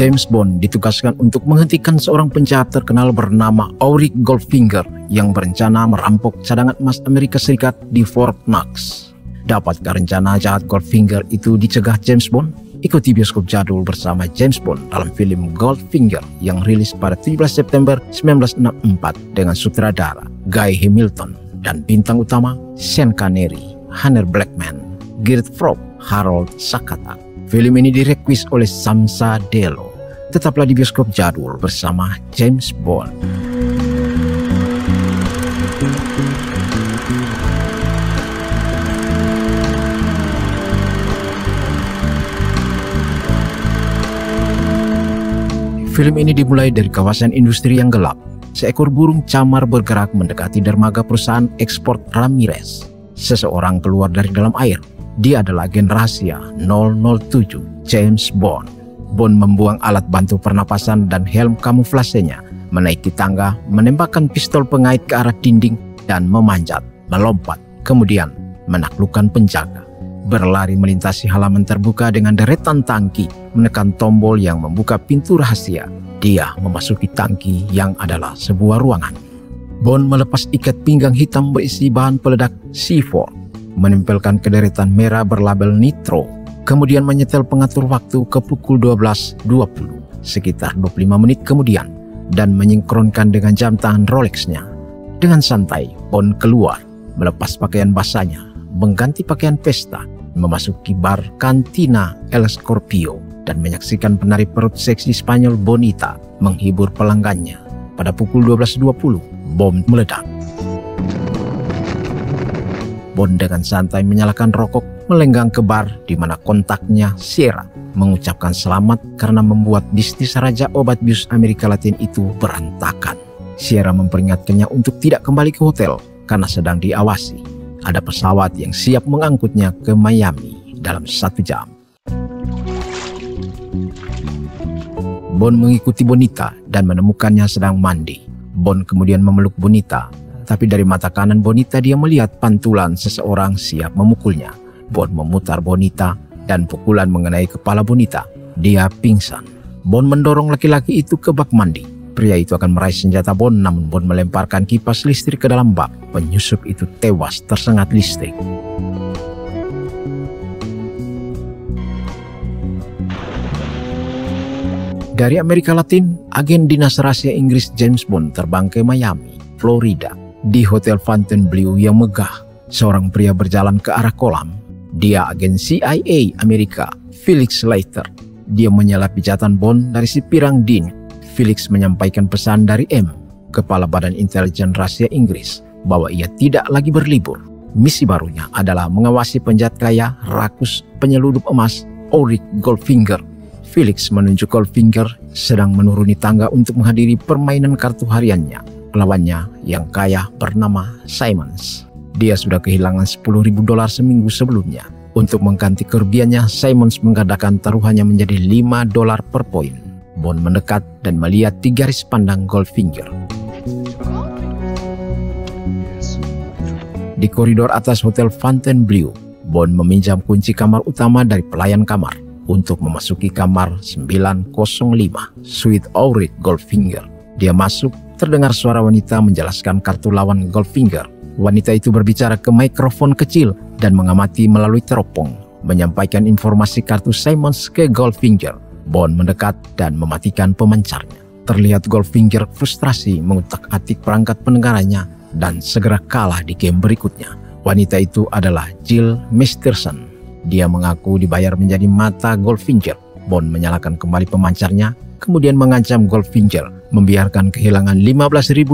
James Bond ditugaskan untuk menghentikan seorang penjahat terkenal bernama Auric Goldfinger yang berencana merampok cadangan emas Amerika Serikat di Fort Knox. Dapatkah rencana jahat Goldfinger itu dicegah James Bond? Ikuti bioskop jadul bersama James Bond dalam film Goldfinger yang rilis pada 17 September 1964 dengan sutradara Guy Hamilton dan bintang utama Sean Connery, Hunter Blackman, Gareth Frobe, Harold Sakata. Film ini direquis oleh Samsa Delo. Tetaplah di bioskop jadul bersama James Bond. Film ini dimulai dari kawasan industri yang gelap. Seekor burung camar bergerak mendekati dermaga perusahaan ekspor Ramirez. Seseorang keluar dari dalam air. Dia adalah agen rahasia 007 James Bond. Bond membuang alat bantu pernapasan dan helm kamuflasenya, menaiki tangga, menembakkan pistol pengait ke arah dinding, dan memanjat, melompat, kemudian menaklukkan penjaga. Berlari melintasi halaman terbuka dengan deretan tangki, menekan tombol yang membuka pintu rahasia. Dia memasuki tangki yang adalah sebuah ruangan. Bond melepas ikat pinggang hitam berisi bahan peledak C4, menempelkan kederetan merah berlabel nitro, kemudian menyetel pengatur waktu ke pukul 12.20, sekitar 25 menit kemudian, dan menyingkronkan dengan jam tangan Rolex-nya. Dengan santai, Bond keluar, melepas pakaian basahnya, mengganti pakaian pesta, memasuki bar Cantina El Scorpio, dan menyaksikan penari perut seksi Spanyol Bonita menghibur pelanggannya. Pada pukul 12.20, bom meledak. Bond dengan santai menyalakan rokok, melenggang ke bar di mana kontaknya Sierra mengucapkan selamat karena membuat bisnis Raja Obat Bius Amerika Latin itu berantakan. Sierra memperingatkannya untuk tidak kembali ke hotel karena sedang diawasi. Ada pesawat yang siap mengangkutnya ke Miami dalam 1 jam. Bond mengikuti Bonita dan menemukannya sedang mandi. Bond kemudian memeluk Bonita, tapi dari mata kanan Bonita dia melihat pantulan seseorang siap memukulnya. Bond memutar Bonita dan pukulan mengenai kepala Bonita. Dia pingsan. Bond mendorong laki-laki itu ke bak mandi. Pria itu akan meraih senjata Bond, namun Bond melemparkan kipas listrik ke dalam bak. Penyusup itu tewas tersengat listrik. Dari Amerika Latin, agen dinas rahasia Inggris James Bond terbang ke Miami, Florida. Di Hotel Fontainebleau yang megah, seorang pria berjalan ke arah kolam. Dia agen CIA Amerika, Felix Leiter. Dia menyela pijatan Bond dari si pirang Dean. Felix menyampaikan pesan dari M, Kepala Badan Intelijen Rahasia Inggris, bahwa ia tidak lagi berlibur. Misi barunya adalah mengawasi penjahat kaya, rakus, penyeludup emas, Auric Goldfinger. Felix menunjuk Goldfinger sedang menuruni tangga untuk menghadiri permainan kartu hariannya. Lawannya yang kaya bernama Simons. Dia sudah kehilangan $10.000 seminggu sebelumnya. Untuk mengganti kerugiannya, Simons menggandakan taruhannya menjadi $5 per poin. Bond mendekat dan melihat 3 garis pandang Goldfinger. Di koridor atas Hotel Fontainebleau, Bond meminjam kunci kamar utama dari pelayan kamar untuk memasuki kamar 905, suite Auric Goldfinger. Dia masuk, terdengar suara wanita menjelaskan kartu lawan Goldfinger. Wanita itu berbicara ke mikrofon kecil dan mengamati melalui teropong, menyampaikan informasi kartu Simons ke Goldfinger. Bond mendekat dan mematikan pemancarnya. Terlihat Goldfinger frustrasi mengutak-atik perangkat pendengarannya dan segera kalah di game berikutnya. Wanita itu adalah Jill Masterson. Dia mengaku dibayar menjadi mata Goldfinger. Bond menyalakan kembali pemancarnya, kemudian mengancam Goldfinger membiarkan kehilangan $15.000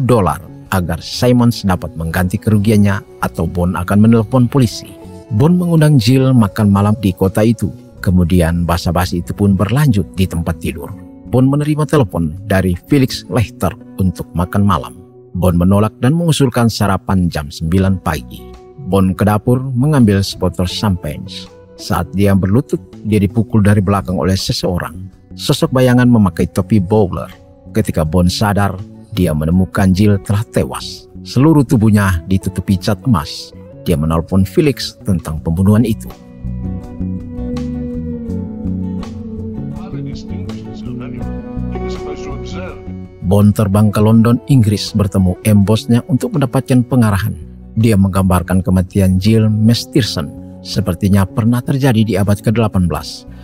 agar Simons dapat mengganti kerugiannya atau Bond akan menelpon polisi. Bond mengundang Jill makan malam di kota itu. Kemudian basa-basi itu pun berlanjut di tempat tidur. Bond menerima telepon dari Felix Leiter untuk makan malam. Bond menolak dan mengusulkan sarapan jam 9 pagi. Bond ke dapur mengambil sebotol champagne. Saat dia berlutut, dia dipukul dari belakang oleh seseorang. Sosok bayangan memakai topi bowler. Ketika Bond sadar, dia menemukan Jill telah tewas. Seluruh tubuhnya ditutupi cat emas. Dia menelpon Felix tentang pembunuhan itu. Bond terbang ke London, Inggris bertemu M bosnya untuk mendapatkan pengarahan. Dia menggambarkan kematian Jill Masterson sepertinya pernah terjadi di abad ke-18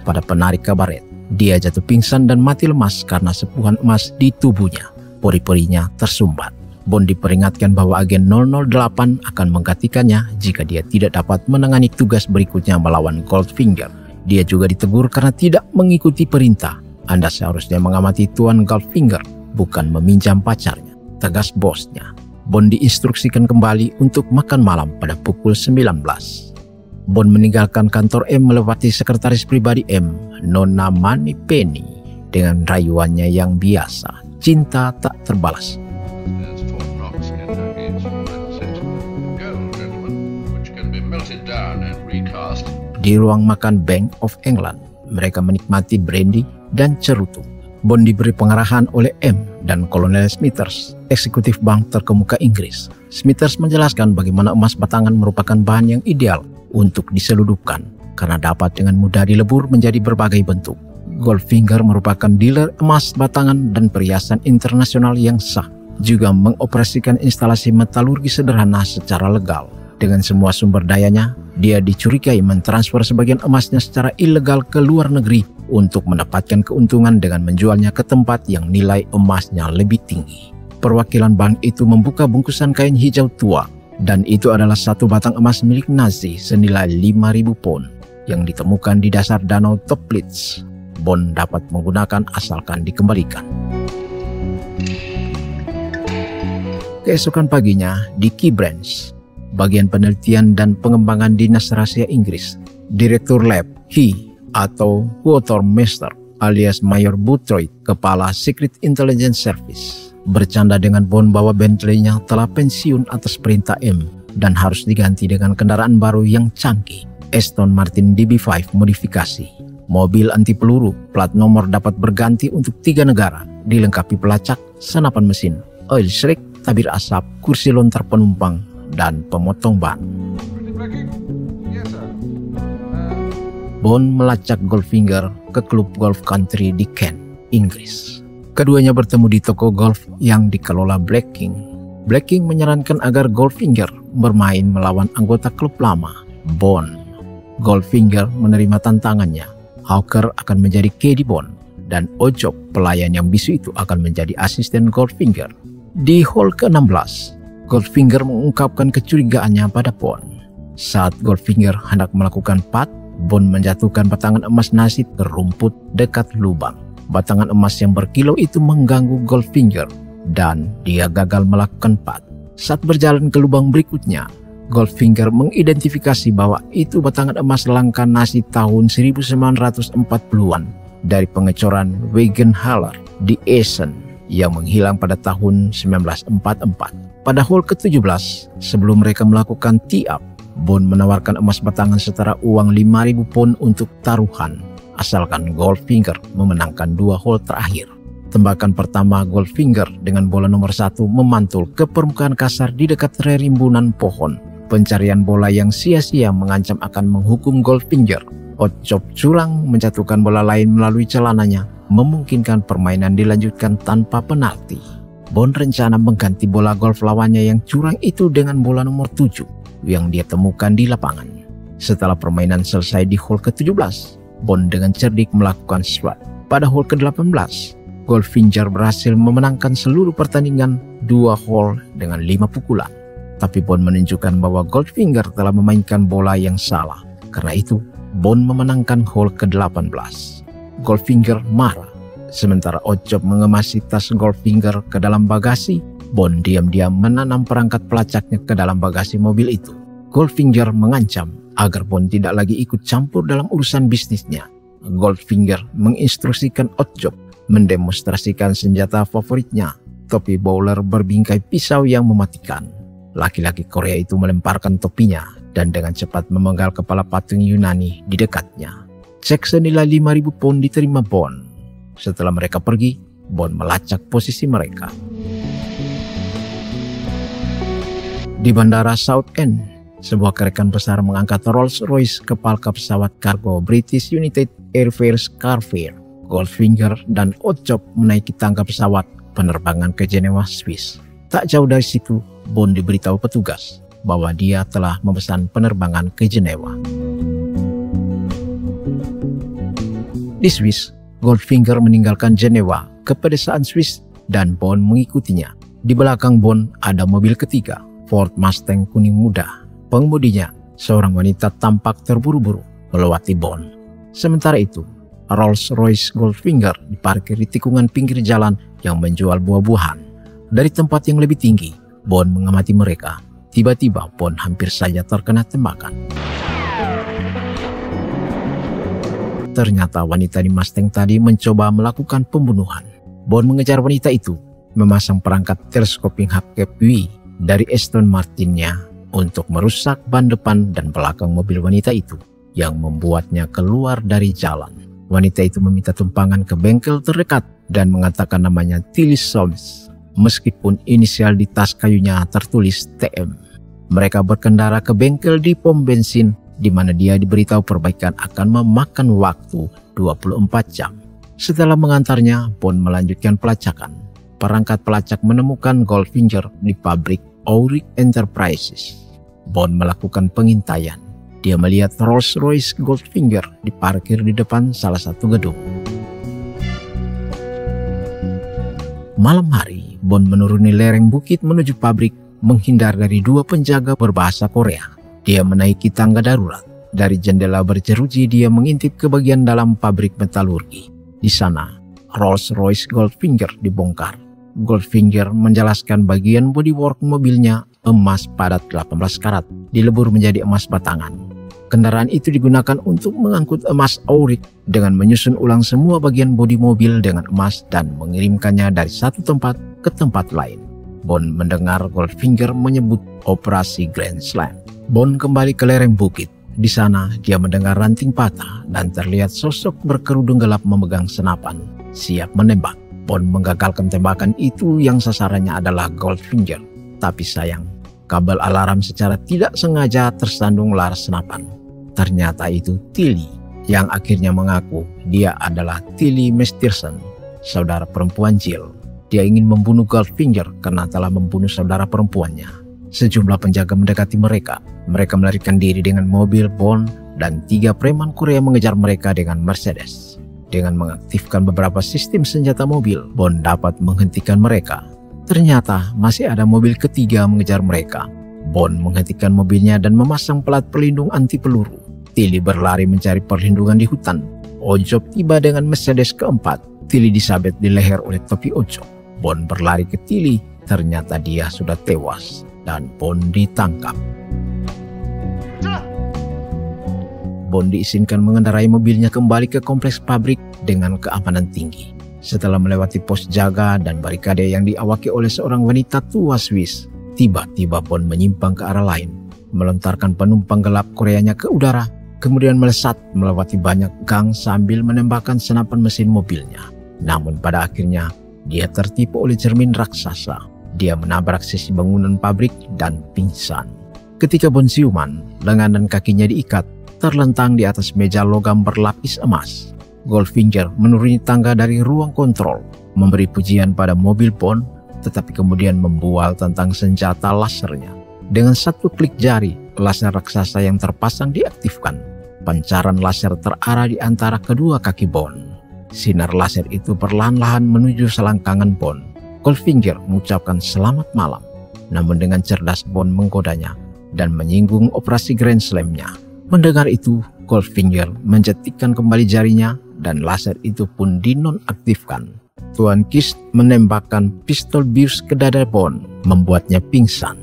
pada penarik kabaret. Dia jatuh pingsan dan mati lemas karena sepuhan emas di tubuhnya. Pori-porinya tersumbat. Bond diperingatkan bahwa agen 008 akan menggantikannya jika dia tidak dapat menangani tugas berikutnya melawan Goldfinger. Dia juga ditegur karena tidak mengikuti perintah. Anda seharusnya mengamati Tuan Goldfinger, bukan meminjam pacarnya, tegas bosnya. Bond diinstruksikan kembali untuk makan malam pada pukul 19. Bond meninggalkan kantor M melewati sekretaris pribadi M, Nona Moneypenny, dengan rayuannya yang biasa, cinta tak terbalas. Di ruang makan Bank of England, mereka menikmati brandy dan cerutu. Bond diberi pengarahan oleh M dan Kolonel Smithers, eksekutif bank terkemuka Inggris. Smithers menjelaskan bagaimana emas batangan merupakan bahan yang ideal untuk diseludupkan karena dapat dengan mudah dilebur menjadi berbagai bentuk. Goldfinger merupakan dealer emas batangan dan perhiasan internasional yang sah, juga mengoperasikan instalasi metalurgi sederhana secara legal. Dengan semua sumber dayanya, dia dicurigai mentransfer sebagian emasnya secara ilegal ke luar negeri untuk mendapatkan keuntungan dengan menjualnya ke tempat yang nilai emasnya lebih tinggi. Perwakilan bank itu membuka bungkusan kain hijau tua, dan itu adalah satu batang emas milik Nazi senilai 5.000 pound yang ditemukan di dasar danau Toplitz. Bond dapat menggunakan asalkan dikembalikan. Keesokan paginya di Key Branch, bagian penelitian dan pengembangan dinas rahasia Inggris, Direktur Lab He atau Quartermaster alias Mayor Boothroyd, kepala Secret Intelligence Service, bercanda dengan Bond bahwa Bentley-nya telah pensiun atas perintah M dan harus diganti dengan kendaraan baru yang canggih, Aston Martin DB5 modifikasi. Mobil anti peluru, plat nomor dapat berganti untuk 3 negara, dilengkapi pelacak, senapan mesin, oil slick, tabir asap, kursi lontar penumpang, dan pemotong ban. Bond melacak Goldfinger ke klub golf country di Kent, Inggris. Keduanya bertemu di toko golf yang dikelola Black King. Black King menyarankan agar Goldfinger bermain melawan anggota klub lama, Bond. Goldfinger menerima tantangannya. Hawker akan menjadi caddy Bond, dan Ojob, pelayan yang bisu itu, akan menjadi asisten Goldfinger. Di hole ke-16, Goldfinger mengungkapkan kecurigaannya pada Bond. Saat Goldfinger hendak melakukan putt, Bond menjatuhkan batangan emas Nazi ke rumput dekat lubang. Batangan emas yang berkilau itu mengganggu Goldfinger dan dia gagal melakukan putt. Saat berjalan ke lubang berikutnya, Goldfinger mengidentifikasi bahwa itu batangan emas langka Nazi tahun 1940-an dari pengecoran Wagenhaller di Essen yang menghilang pada tahun 1944. Pada hole ke-17, sebelum mereka melakukan tee up, Bond menawarkan emas batangan setara uang 5.000 pound untuk taruhan, asalkan Goldfinger memenangkan 2 hole terakhir. Tembakan pertama Goldfinger dengan bola nomor 1 memantul ke permukaan kasar di dekat rerimbunan pohon. Pencarian bola yang sia-sia mengancam akan menghukum Goldfinger. Ojob curang menjatuhkan bola lain melalui celananya, memungkinkan permainan dilanjutkan tanpa penalti. Bond rencana mengganti bola golf lawannya yang curang itu dengan bola nomor 7 yang dia temukan di lapangan. Setelah permainan selesai di hole ke-17, Bond dengan cerdik melakukan swat. Pada hole ke-18, Goldfinger berhasil memenangkan seluruh pertandingan 2 hole dengan 5 pukulan. Tapi Bond menunjukkan bahwa Goldfinger telah memainkan bola yang salah. Karena itu, Bond memenangkan hole ke-18. Goldfinger marah. Sementara Ojob mengemasi tas Goldfinger ke dalam bagasi, Bond diam-diam menanam perangkat pelacaknya ke dalam bagasi mobil itu. Goldfinger mengancam agar Bond tidak lagi ikut campur dalam urusan bisnisnya. Goldfinger menginstruksikan Ojob mendemonstrasikan senjata favoritnya, topi bowler berbingkai pisau yang mematikan. Laki-laki Korea itu melemparkan topinya dan dengan cepat memenggal kepala patung Yunani di dekatnya. Cek senilai 5.000 pound diterima Bond. Setelah mereka pergi, Bond melacak posisi mereka. Di Bandara Southend, sebuah kerekan besar mengangkat Rolls-Royce ke palka pesawat kargo British United Airways Carfair. Goldfinger dan Ojob menaiki tangga pesawat penerbangan ke Jenewa, Swiss. Tak jauh dari situ, Bond diberitahu petugas bahwa dia telah memesan penerbangan ke Jenewa. Di Swiss, Goldfinger meninggalkan Jenewa ke pedesaan Swiss dan Bond mengikutinya. Di belakang Bond ada mobil ketiga, Ford Mustang kuning muda. Pengemudinya, seorang wanita tampak terburu-buru melewati Bond. Sementara itu, Rolls-Royce Goldfinger diparkir di tikungan pinggir jalan yang menjual buah-buahan. Dari tempat yang lebih tinggi, Bond mengamati mereka. Tiba-tiba Bond hampir saja terkena tembakan. Ternyata wanita di Mustang tadi mencoba melakukan pembunuhan. Bond mengejar wanita itu, memasang perangkat telescoping HKPW dari Aston Martin-nya untuk merusak ban depan dan belakang mobil wanita itu yang membuatnya keluar dari jalan. Wanita itu meminta tumpangan ke bengkel terdekat dan mengatakan namanya Tilly Soames. Meskipun inisial di tas kayunya tertulis TM. Mereka berkendara ke bengkel di pom bensin di mana dia diberitahu perbaikan akan memakan waktu 24 jam. Setelah mengantarnya, Bond melanjutkan pelacakan. Perangkat pelacak menemukan Goldfinger di pabrik Auric Enterprises. Bond melakukan pengintaian. Dia melihat Rolls-Royce Goldfinger diparkir di depan salah satu gedung. Malam hari, Bond menuruni lereng bukit menuju pabrik, menghindar dari dua penjaga berbahasa Korea. Dia menaiki tangga darurat. Dari jendela berjeruji dia mengintip ke bagian dalam pabrik metalurgi. Di sana, Rolls-Royce Goldfinger dibongkar. Goldfinger menjelaskan bagian bodywork mobilnya emas padat 18 karat, dilebur menjadi emas batangan. Kendaraan itu digunakan untuk mengangkut emas Auric dengan menyusun ulang semua bagian bodi mobil dengan emas dan mengirimkannya dari satu tempat ke tempat lain. Bond mendengar Goldfinger menyebut operasi Grand Slam. Bond kembali ke lereng bukit. Di sana dia mendengar ranting patah dan terlihat sosok berkerudung gelap memegang senapan, siap menembak. Bond menggagalkan tembakan itu yang sasarannya adalah Goldfinger. Tapi sayang, kabel alarm secara tidak sengaja tersandung laras senapan. Ternyata itu Tilly yang akhirnya mengaku dia adalah Tilly Masterson, saudara perempuan Jill. Dia ingin membunuh Goldfinger karena telah membunuh saudara perempuannya. Sejumlah penjaga mendekati mereka. Mereka melarikan diri dengan mobil Bond dan 3 preman Korea mengejar mereka dengan Mercedes. Dengan mengaktifkan beberapa sistem senjata mobil, Bond dapat menghentikan mereka. Ternyata masih ada mobil ketiga mengejar mereka. Bond menghentikan mobilnya dan memasang pelat pelindung anti peluru. Tilly berlari mencari perlindungan di hutan. Ojob tiba dengan Mercedes keempat. Tilly disabet di leher oleh topi Ojob. Bond berlari ke Tilly. Ternyata dia sudah tewas dan Bond ditangkap. Bond diizinkan mengendarai mobilnya kembali ke kompleks pabrik dengan keamanan tinggi. Setelah melewati pos jaga dan barikade yang diawaki oleh seorang wanita tua Swiss, tiba-tiba Bond menyimpang ke arah lain, melontarkan penumpang gelap Koreanya ke udara, kemudian melesat melewati banyak gang sambil menembakkan senapan mesin mobilnya. Namun pada akhirnya, dia tertipu oleh cermin raksasa. Dia menabrak sisi bangunan pabrik dan pingsan. Ketika Bond siuman, lengan dan kakinya diikat, terlentang di atas meja logam berlapis emas. Goldfinger menuruni tangga dari ruang kontrol, memberi pujian pada mobil Bond, tetapi kemudian membual tentang senjata lasernya. Dengan satu klik jari, laser raksasa yang terpasang diaktifkan. Pancaran laser terarah di antara kedua kaki Bond. Sinar laser itu perlahan-lahan menuju selangkangan Bond. Goldfinger mengucapkan selamat malam. Namun dengan cerdas Bond menggodanya dan menyinggung operasi Grand Slam-nya. Mendengar itu, Goldfinger mencetikkan kembali jarinya dan laser itu pun dinonaktifkan. Tuan Kist menembakkan pistol bius ke dada Bond, membuatnya pingsan.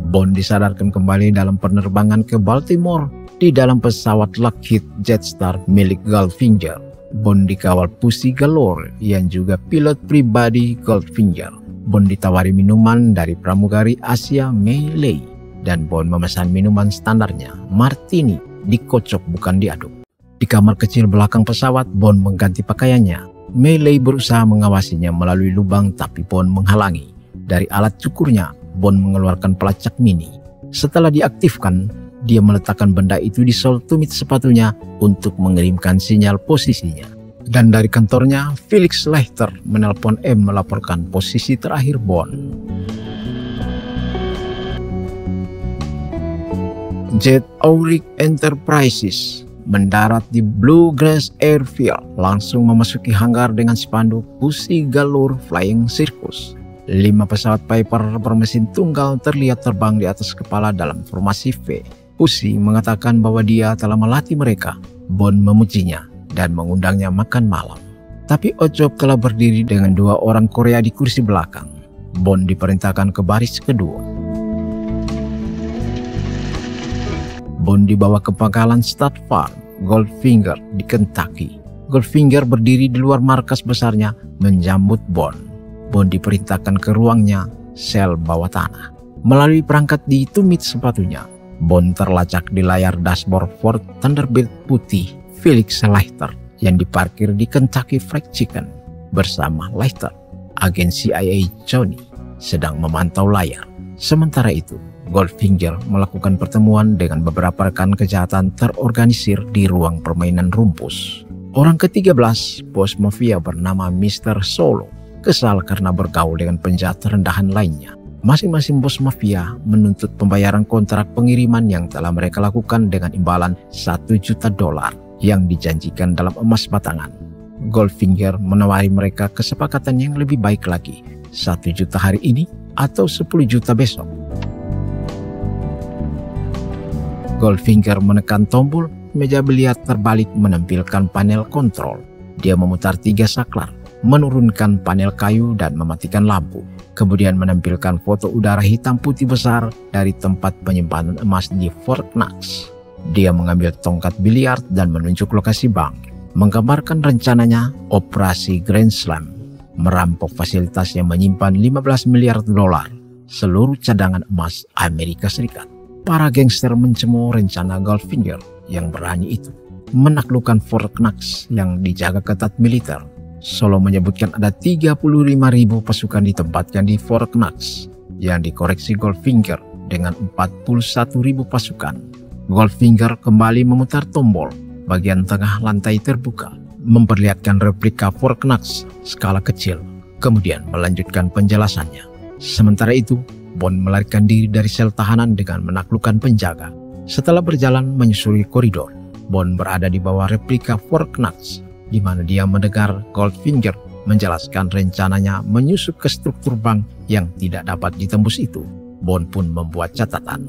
Bond disadarkan kembali dalam penerbangan ke Baltimore di dalam pesawat Lockheed Jetstar milik Goldfinger. Bond dikawal Pussy Galore yang juga pilot pribadi Goldfinger. Bond ditawari minuman dari pramugari Asia Mei Lei dan Bond memesan minuman standarnya, martini, dikocok bukan diaduk. Di kamar kecil belakang pesawat, Bond mengganti pakaiannya. Mei Lei berusaha mengawasinya melalui lubang tapi Bond menghalangi. Dari alat cukurnya, Bond mengeluarkan pelacak mini. Setelah diaktifkan, dia meletakkan benda itu di sol tumit sepatunya untuk mengirimkan sinyal posisinya. Dan dari kantornya, Felix Leiter menelpon M melaporkan posisi terakhir Bond. Jet Auric Enterprises mendarat di Bluegrass Airfield, langsung memasuki hanggar dengan spanduk Pussy Galore Flying Circus. 5 pesawat Piper bermesin tunggal terlihat terbang di atas kepala dalam formasi V. Pussy mengatakan bahwa dia telah melatih mereka. Bond memujinya dan mengundangnya makan malam. Tapi Ochob telah berdiri dengan 2 orang Korea di kursi belakang. Bond diperintahkan ke baris kedua. Bond dibawa ke pangkalan State Farm Goldfinger di Kentucky. Goldfinger berdiri di luar markas besarnya menjambut Bond. Bond diperintahkan ke ruangnya, sel bawah tanah. Melalui perangkat di tumit sepatunya, Bond terlacak di layar dashboard Ford Thunderbird putih Felix Leiter yang diparkir di Kentucky Fried Chicken bersama Leiter. Agen CIA Johnny sedang memantau layar. Sementara itu, Goldfinger melakukan pertemuan dengan beberapa rekan kejahatan terorganisir di ruang permainan rumpus. Orang ke-13, bos mafia bernama Mr. Solo, kesal karena bergaul dengan penjahat rendahan lainnya. Masing-masing bos mafia menuntut pembayaran kontrak pengiriman yang telah mereka lakukan dengan imbalan $1 juta yang dijanjikan dalam emas batangan. Goldfinger menawari mereka kesepakatan yang lebih baik lagi, 1 juta hari ini atau 10 juta besok. Goldfinger menekan tombol, meja biliar terbalik menampilkan panel kontrol. Dia memutar 3 saklar, menurunkan panel kayu dan mematikan lampu. Kemudian menampilkan foto udara hitam putih besar dari tempat penyimpanan emas di Fort Knox. Dia mengambil tongkat biliar dan menunjuk lokasi bank, menggambarkan rencananya operasi Grand Slam, merampok fasilitas yang menyimpan $15 miliar, seluruh cadangan emas Amerika Serikat. Para gangster mencemooh rencana Goldfinger yang berani itu, menaklukkan Fort Knox yang dijaga ketat militer. Solo menyebutkan ada 35.000 pasukan ditempatkan di Fort Knox yang dikoreksi Goldfinger dengan 41.000 pasukan. Goldfinger kembali memutar tombol. Bagian tengah lantai terbuka, memperlihatkan replika Fort Knox skala kecil, kemudian melanjutkan penjelasannya. Sementara itu, Bond melarikan diri dari sel tahanan dengan menaklukkan penjaga. Setelah berjalan menyusuri koridor, Bond berada di bawah replika Fort Knox, di mana dia mendengar Goldfinger menjelaskan rencananya menyusup ke struktur bank yang tidak dapat ditembus itu. Bond pun membuat catatan.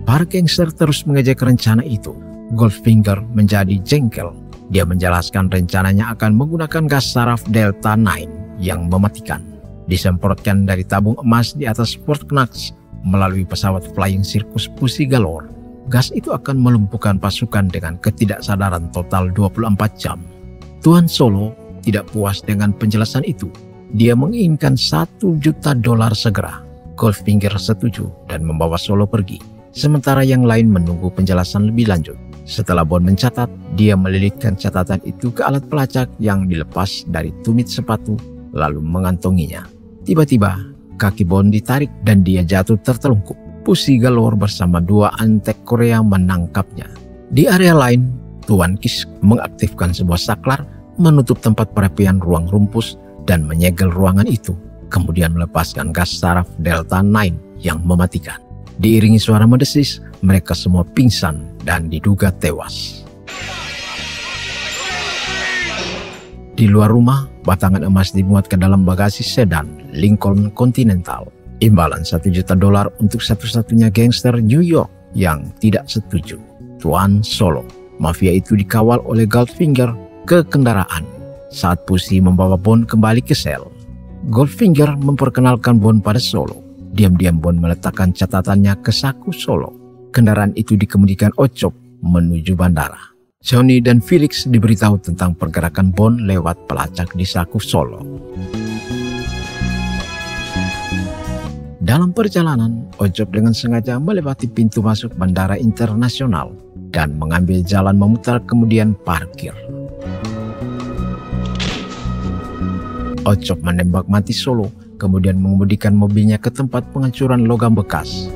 Para gangster terus mengejek rencana itu. Goldfinger menjadi jengkel. Dia menjelaskan rencananya akan menggunakan gas saraf Delta 9 yang mematikan. Disemprotkan dari tabung emas di atas Fort Knox melalui pesawat Flying Circus Pussy Galore. Gas itu akan melumpuhkan pasukan dengan ketidaksadaran total 24 jam. Tuan Solo tidak puas dengan penjelasan itu. Dia menginginkan $1 juta segera. Goldfinger setuju dan membawa Solo pergi. Sementara yang lain menunggu penjelasan lebih lanjut. Setelah Bond mencatat, dia melilitkan catatan itu ke alat pelacak yang dilepas dari tumit sepatu, lalu mengantonginya. Tiba-tiba, kaki Bond ditarik dan dia jatuh tertelungkup. Pussy Galore bersama 2 antek Korea menangkapnya. Di area lain, Tuan Kiss mengaktifkan sebuah saklar, menutup tempat perapian ruang rumpus, dan menyegel ruangan itu. Kemudian melepaskan gas saraf Delta 9 yang mematikan. Diiringi suara mendesis, mereka semua pingsan dan diduga tewas. Di luar rumah, batangan emas dimuat ke dalam bagasi sedan Lincoln Continental. Imbalan $1 juta untuk satu-satunya gangster New York yang tidak setuju. Tuan Solo. Mafia itu dikawal oleh Goldfinger ke kendaraan saat Pussy membawa Bond kembali ke sel. Goldfinger memperkenalkan Bond pada Solo. Diam-diam Bond meletakkan catatannya ke saku Solo. Kendaraan itu dikemudikan Ochob menuju bandara. Johnny dan Felix diberitahu tentang pergerakan Bond lewat pelacak di saku Solo. Dalam perjalanan, Ochob dengan sengaja melewati pintu masuk bandara internasional dan mengambil jalan memutar kemudian parkir. Ochob menembak mati Solo, kemudian mengemudikan mobilnya ke tempat pengancuran logam bekas.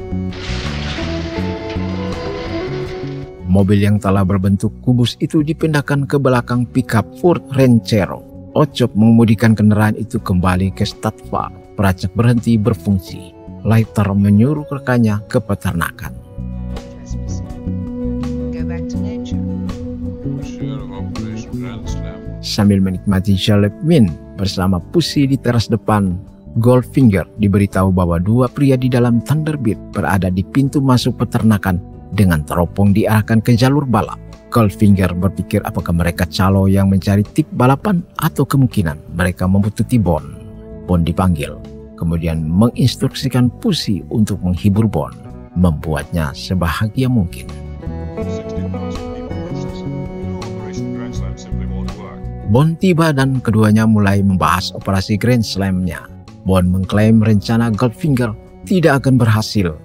Mobil yang telah berbentuk kubus itu dipindahkan ke belakang pickup Ford Ranchero. Ocop mengemudikan kendaraan itu kembali ke Stadtwald. Peracak berhenti berfungsi. Leiter menyuruh rekannya ke peternakan. Sambil menikmati Charlotte Min bersama Pussy di teras depan, Goldfinger diberitahu bahwa dua pria di dalam Thunderbird berada di pintu masuk peternakan dengan teropong diarahkan ke jalur balap. Goldfinger berpikir apakah mereka calo yang mencari tip balapan atau kemungkinan mereka membutuhkan Bond. Bond dipanggil, kemudian menginstruksikan Pussy untuk menghibur Bond, membuatnya sebahagia mungkin. Bond tiba dan keduanya mulai membahas operasi Grand Slam-nya. Bond mengklaim rencana Goldfinger tidak akan berhasil.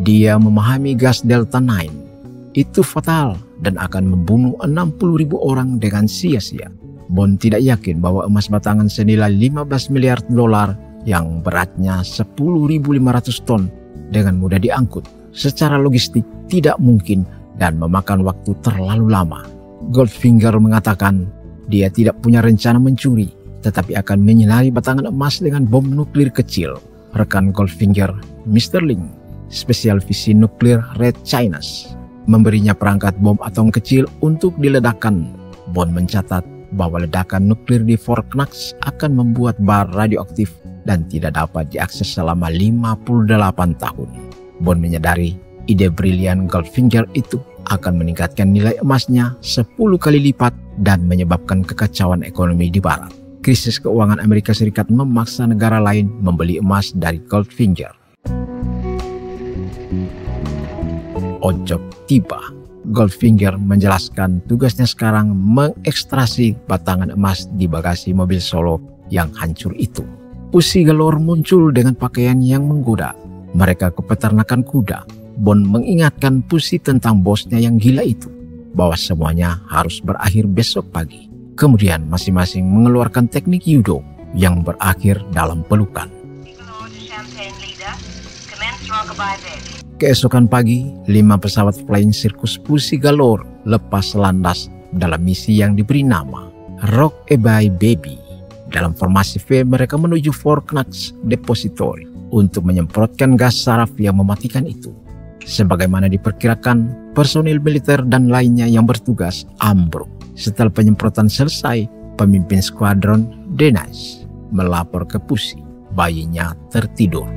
Dia memahami gas Delta 9 itu fatal dan akan membunuh 60.000 orang dengan sia-sia. Bond tidak yakin bahwa emas batangan senilai 15 miliar dolar yang beratnya 10.500 ton dengan mudah diangkut secara logistik tidak mungkin dan memakan waktu terlalu lama. Goldfinger mengatakan dia tidak punya rencana mencuri, tetapi akan menyinari batangan emas dengan bom nuklir kecil. Rekan Goldfinger, Mr. Ling, spesial visi nuklir Red Chinese, memberinya perangkat bom atom kecil untuk diledakkan. Bond mencatat bahwa ledakan nuklir di Fort Knox akan membuat bar radioaktif dan tidak dapat diakses selama 58 tahun. Bond menyadari ide brilian Goldfinger itu akan meningkatkan nilai emasnya 10 kali lipat dan menyebabkan kekacauan ekonomi di barat. Krisis keuangan Amerika Serikat memaksa negara lain membeli emas dari Goldfinger. Ocop tiba. Goldfinger menjelaskan tugasnya sekarang mengekstrasi batangan emas di bagasi mobil Solo yang hancur itu. Pussy galore muncul dengan pakaian yang menggoda. Mereka ke peternakan kuda. Bond mengingatkan Pussy tentang bosnya yang gila itu, bahwa semuanya harus berakhir besok pagi. Kemudian masing-masing mengeluarkan teknik judo yang berakhir dalam pelukan. Keesokan pagi, 5 pesawat flying circus Pussy galore lepas landas dalam misi yang diberi nama Rock-A-Bye Baby. Dalam formasi V, mereka menuju Fort Knox Depository untuk menyemprotkan gas saraf yang mematikan itu. Sebagaimana diperkirakan, personil militer dan lainnya yang bertugas ambruk. Setelah penyemprotan selesai, pemimpin skuadron, Dennis, melapor ke Pussy. Bayinya tertidur.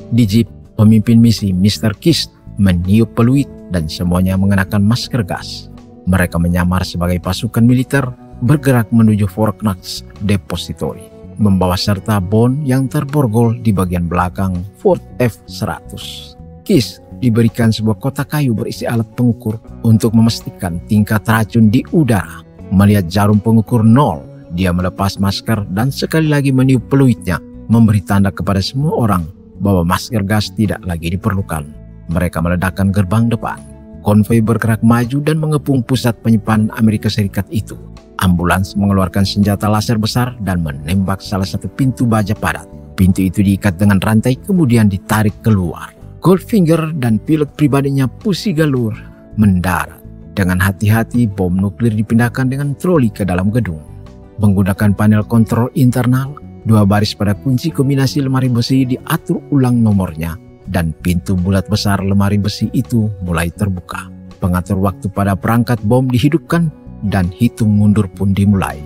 Di jeep, pemimpin misi Mr. Kiss meniup peluit dan semuanya mengenakan masker gas. Mereka menyamar sebagai pasukan militer bergerak menuju Fort Knox Depository, membawa serta Bond yang terborgol di bagian belakang Ford F-100. Kiss diberikan sebuah kotak kayu berisi alat pengukur untuk memastikan tingkat racun di udara. Melihat jarum pengukur 0, dia melepas masker dan sekali lagi meniup peluitnya, memberi tanda kepada semua orang bahwa masker gas tidak lagi diperlukan. Mereka meledakkan gerbang depan. Konvoi bergerak maju dan mengepung pusat penyimpanan Amerika Serikat itu. Ambulans mengeluarkan senjata laser besar dan menembak salah satu pintu baja padat. Pintu itu diikat dengan rantai kemudian ditarik keluar. Goldfinger dan pilot pribadinya Pussy galore mendarat. Dengan hati-hati, bom nuklir dipindahkan dengan troli ke dalam gedung. Menggunakan panel kontrol internal, 2 baris pada kunci kombinasi lemari besi diatur ulang nomornya dan pintu bulat besar lemari besi itu mulai terbuka. Pengatur waktu pada perangkat bom dihidupkan dan hitung mundur pun dimulai.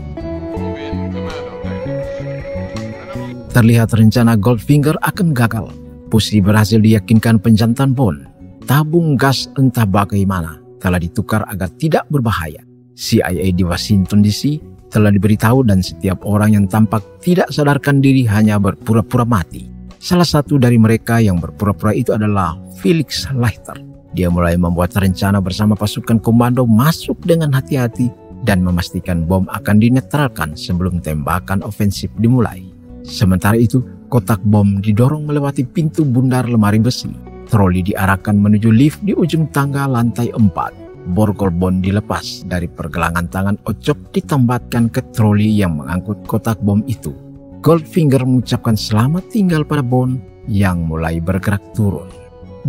Terlihat rencana Goldfinger akan gagal. Pussy berhasil diyakinkan penjantan Bond. Tabung gas entah bagaimana telah ditukar agar tidak berbahaya. CIA di Washington DC telah diberitahu dan setiap orang yang tampak tidak sadarkan diri hanya berpura-pura mati. Salah satu dari mereka yang berpura-pura itu adalah Felix Leiter. Dia mulai membuat rencana bersama pasukan komando masuk dengan hati-hati dan memastikan bom akan dinetralkan sebelum tembakan ofensif dimulai. Sementara itu, kotak bom didorong melewati pintu bundar lemari besi. Troli diarahkan menuju lift di ujung tangga lantai 4. Borgol Bond dilepas dari pergelangan tangan Ocop ditambatkan ke troli yang mengangkut kotak bom itu. Goldfinger mengucapkan selamat tinggal pada Bond yang mulai bergerak turun.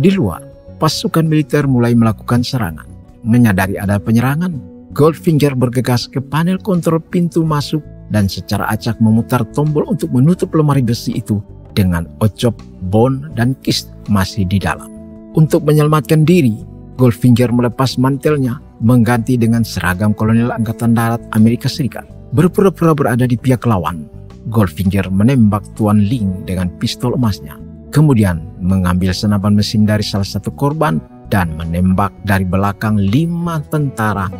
Di luar, pasukan militer mulai melakukan serangan. Menyadari ada penyerangan, Goldfinger bergegas ke panel kontrol pintu masuk dan secara acak memutar tombol untuk menutup lemari besi itu dengan Occop, Bond, dan Kiss masih di dalam. Untuk menyelamatkan diri, Goldfinger melepas mantelnya mengganti dengan seragam kolonel Angkatan Darat Amerika Serikat. Berpura-pura berada di pihak lawan, Goldfinger menembak Tuan Ling dengan pistol emasnya. Kemudian mengambil senapan mesin dari salah satu korban dan menembak dari belakang 5 tentara,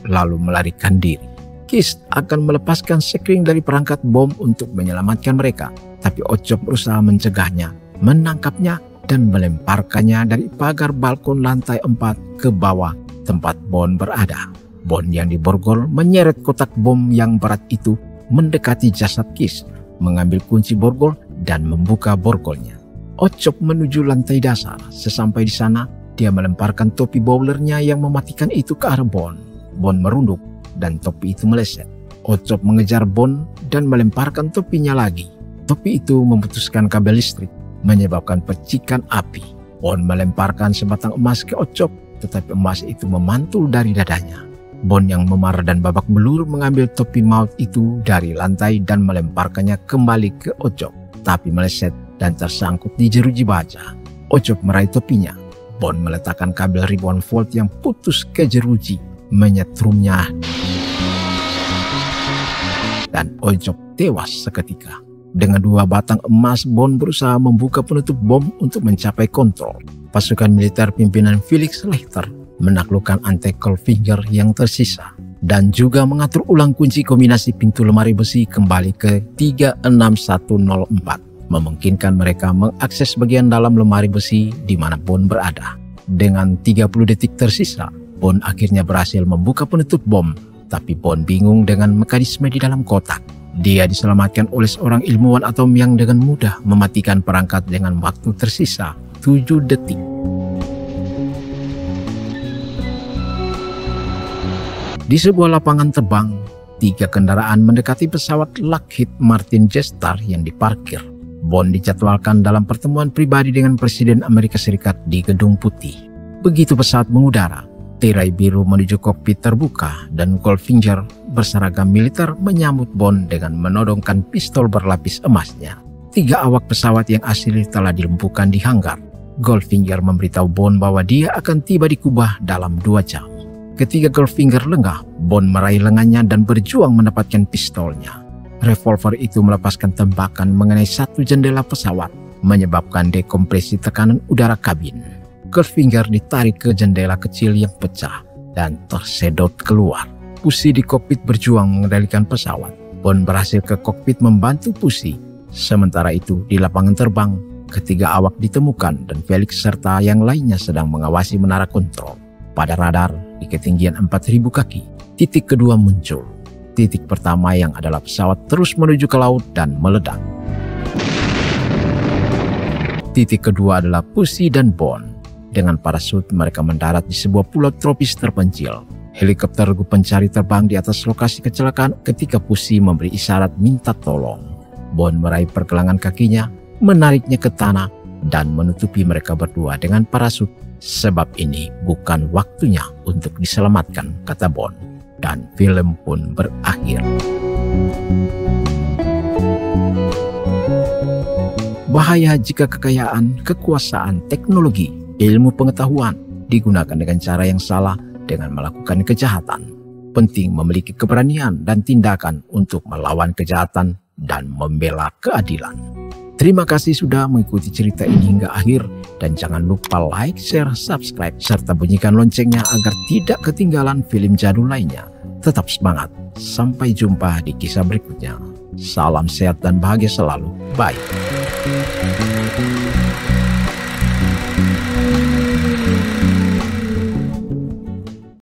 lalu melarikan diri. Kiss akan melepaskan sekring dari perangkat bom untuk menyelamatkan mereka, tapi Occop berusaha mencegahnya, menangkapnya, dan melemparkannya dari pagar balkon lantai 4 ke bawah tempat Bond berada. Bond yang diborgol menyeret kotak bom yang berat itu mendekati jasad Kiss, mengambil kunci borgol dan membuka borgolnya. Occop menuju lantai dasar. Sesampai di sana, dia melemparkan topi bowlernya yang mematikan itu ke arah Bond. Bond merunduk dan topi itu meleset. Occop mengejar Bond dan melemparkan topinya lagi. Topi itu memutuskan kabel listrik, menyebabkan percikan api. Bond melemparkan sebatang emas ke Occop, tetapi emas itu memantul dari dadanya. Bond yang memar dan babak belur mengambil topi maut itu dari lantai dan melemparkannya kembali ke Occop, tapi meleset dan tersangkut di jeruji baja. Occop meraih topinya. Bond meletakkan kabel ribuan volt yang putus ke jeruji, menyetrumnya, dan Occop tewas seketika. Dengan 2 batang emas, Bond berusaha membuka penutup bom untuk mencapai kontrol. Pasukan militer pimpinan Felix Leiter menaklukkan antek Goldfinger yang tersisa dan juga mengatur ulang kunci kombinasi pintu lemari besi kembali ke 36104, memungkinkan mereka mengakses bagian dalam lemari besi di mana Bond berada. Dengan 30 detik tersisa, Bond akhirnya berhasil membuka penutup bom, tapi Bond bingung dengan mekanisme di dalam kotak. Dia diselamatkan oleh seorang ilmuwan atom yang dengan mudah mematikan perangkat dengan waktu tersisa 7 detik. Di sebuah lapangan terbang, 3 kendaraan mendekati pesawat Lockheed Martin Jetstar yang diparkir. Bond dijadwalkan dalam pertemuan pribadi dengan Presiden Amerika Serikat di Gedung Putih. Begitu pesawat mengudara, tirai biru menuju kokpit terbuka dan Goldfinger berseragam militer menyambut Bond dengan menodongkan pistol berlapis emasnya. 3 awak pesawat yang asli telah dilumpuhkan di hanggar. Goldfinger memberitahu Bond bahwa dia akan tiba di Kubah dalam 2 jam. Ketika Goldfinger lengah, Bond meraih lengannya dan berjuang mendapatkan pistolnya. Revolver itu melepaskan tembakan mengenai satu jendela pesawat, menyebabkan dekompresi tekanan udara kabin. Goldfinger ditarik ke jendela kecil yang pecah dan tersedot keluar. Pusi di kokpit berjuang mengendalikan pesawat. Bond berhasil ke kokpit membantu Pusi. Sementara itu, di lapangan terbang, 3 awak ditemukan dan Felix serta yang lainnya sedang mengawasi menara kontrol. Pada radar, di ketinggian 4.000 kaki, titik kedua muncul. Titik pertama yang adalah pesawat terus menuju ke laut dan meledak. Titik kedua adalah Pusi dan Bond. Dengan parasut mereka mendarat di sebuah pulau tropis terpencil. Helikopter pencari terbang di atas lokasi kecelakaan ketika Pusi memberi isyarat minta tolong. Bond meraih pergelangan kakinya, menariknya ke tanah, dan menutupi mereka berdua dengan parasut. Sebab ini bukan waktunya untuk diselamatkan, kata Bond. Dan film pun berakhir. Bahaya jika kekayaan, kekuasaan, teknologi, ilmu pengetahuan digunakan dengan cara yang salah dengan melakukan kejahatan. Penting memiliki keberanian dan tindakan untuk melawan kejahatan dan membela keadilan. Terima kasih sudah mengikuti cerita ini hingga akhir, dan jangan lupa like, share, subscribe, serta bunyikan loncengnya agar tidak ketinggalan film jadul lainnya. Tetap semangat, sampai jumpa di kisah berikutnya. Salam sehat dan bahagia selalu. Bye.